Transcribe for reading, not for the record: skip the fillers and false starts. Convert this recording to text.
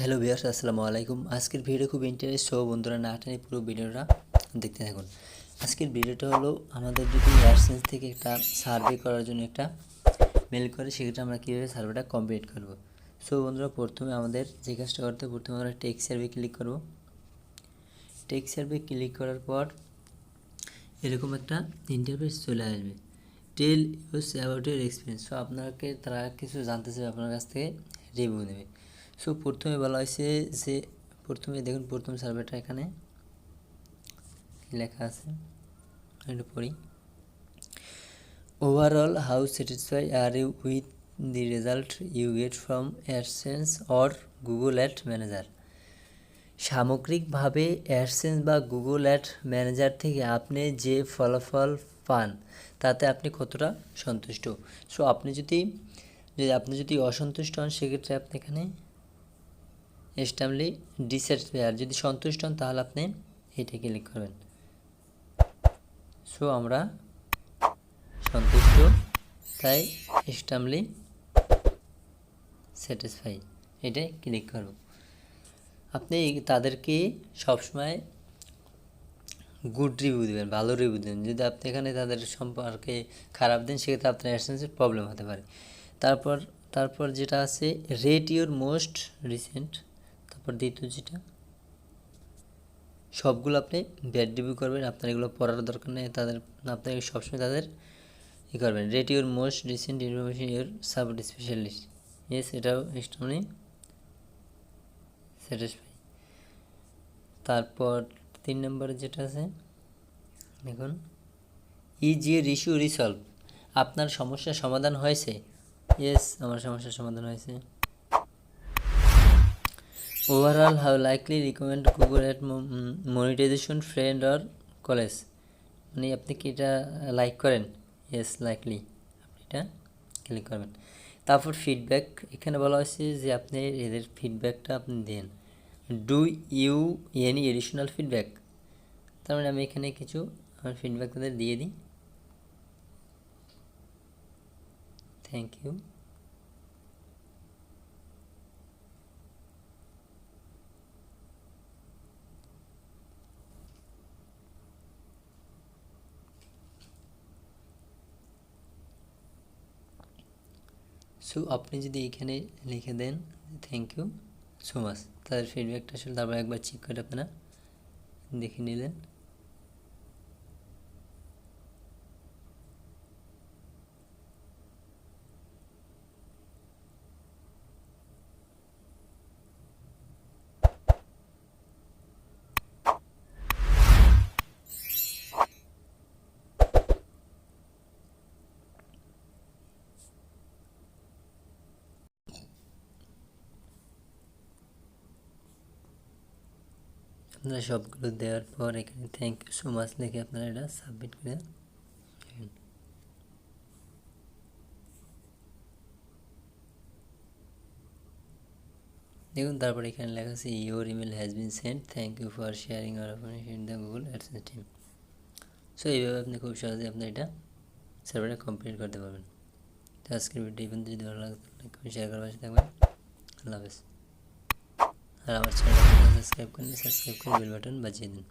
Hello viewers, আসসালামু আলাইকুম। আজকের ভিডিও খুব ইন্টারেস্ট, সো বন্ধুরা না টেনে পুরো ভিডিওটা দেখতে থাকুন। আজকের ভিডিওটা হলো আমাদের যদি অ্যাডসেন্স থেকে একটা সার্ভে করার জন্য একটা মেল করে, সেক্ষেত্রে আমরা কীভাবে সার্ভেটা কমপ্লিট করব। সো বন্ধুরা, প্রথমে আমাদের যে কাজটা করতে হবে, প্রথমে আমরা টেক সার্ভে ক্লিক করব। টেক সার্ভে ক্লিক করার পর এরকম একটা ইন্টারফেস চলে আসবে, tell us about your experience. So আপনাকে তারা কিছু জানতে চাইবে, আপনার কাছ থেকে রিভিউ নেবে। সো প্রথমে বলা হয়েছে যে প্রথমে দেখুন, প্রথম সার্ভেটা এখানে লেখা আছে, একটু পড়ি। Overall how satisfy are you with the result you get from AdSense or Google ad manager. সামগ্রিকভাবে অ্যাডসেন্স বা গুগল অ্যাড ম্যানেজার থেকে আপনি যে ফলাফল পান তাতে আপনি কতটা সন্তুষ্ট। সো আপনি যদি অসন্তুষ্ট হন, সেক্ষেত্রে আপনি এখানে এক্সট্রিমলি ডিস্যাটিসফাই, আর যদি সন্তুষ্ট হন তাহলে আপনি এটা ক্লিক করবেন। সো আমরা সন্তুষ্ট, তাই এক্সট্রিমলি স্যাটিসফাই এটাই ক্লিক করব। আপনি তাদেরকে সবসময় গুড রিভিউ দেবেন, ভালো রিভিউ দেবেন। যদি আপনি এখানে তাদের সম্পর্কে খারাপ দেন, সেক্ষেত্রে আপনার অ্যাডসেন্সের প্রবলেম হতে পারে। তারপর যেটা আছে রেট ইউর মোস্ট রিসেন্ট, তারপর দ্বিতীয় যেটা, সবগুলো আপনি ব্যাড রিভিউ করবেন। আপনার এগুলো পড়ার দরকার নেই, আপনাকে সবসময় তাদের করবেন। Rate your most recent information your sub specialist, yes, এটাও এক্সট্রিমলি স্যাটিসফাই। তারপর 3 নম্বরে যেটা আছে দেখুন, ইজ ইউর ইস্যু রিসলভ, আপনার সমস্যার সমাধান হয়েছে। ইয়েস, আমার সমস্যার সমাধান হয়েছে। Overall how likely recommend Google ad monetization friend or college, মানে আপনি কি এটা লাইক করেন? ইয়েস, লাইকলি, আপনি এটা ক্লিক করবেন। তারপর ফিডব্যাক, এখানে বলা হয়েছে যে আপনি এদের ফিডব্যাকটা আপনি দেন। Do you any additional feedback, তার মানে আমি এখানে কিছু আমার ফিডব্যাক তাদের দিয়ে দিই। Thank you. সো আপনি যদি এখানে লিখে দেন থ্যাংক ইউ সো মাচ, তাদের ফিডব্যাকটা আসলে তারপর একবার চেক করে আপনারা দেখে নিলেন। আপনারা সবগুলো দেওয়ার পর এখানে থ্যাংক ইউ সো মাচ লিখে আপনারা এটা সাবমিট করে দেবেন। দেখুন, তারপরে এখানে লেখা আছে your email has been sent, thank you for sharing our information the Google AdSense team. So এইভাবে আপনি খুব সহজে আপনি এটা সার্ভারটা কমপ্লিট করতে পারবেন। তো আজকের ভিডিও এই পর্যন্ত, যদি ভালো লাগে লাইক করে শেয়ার করার পাশে থাকবেন। আল্লাহ হাফেজ। আর আমার চ্যানেলটা সাবস্ক্রাইব করে বেল বাটন বাজিয়ে দিন।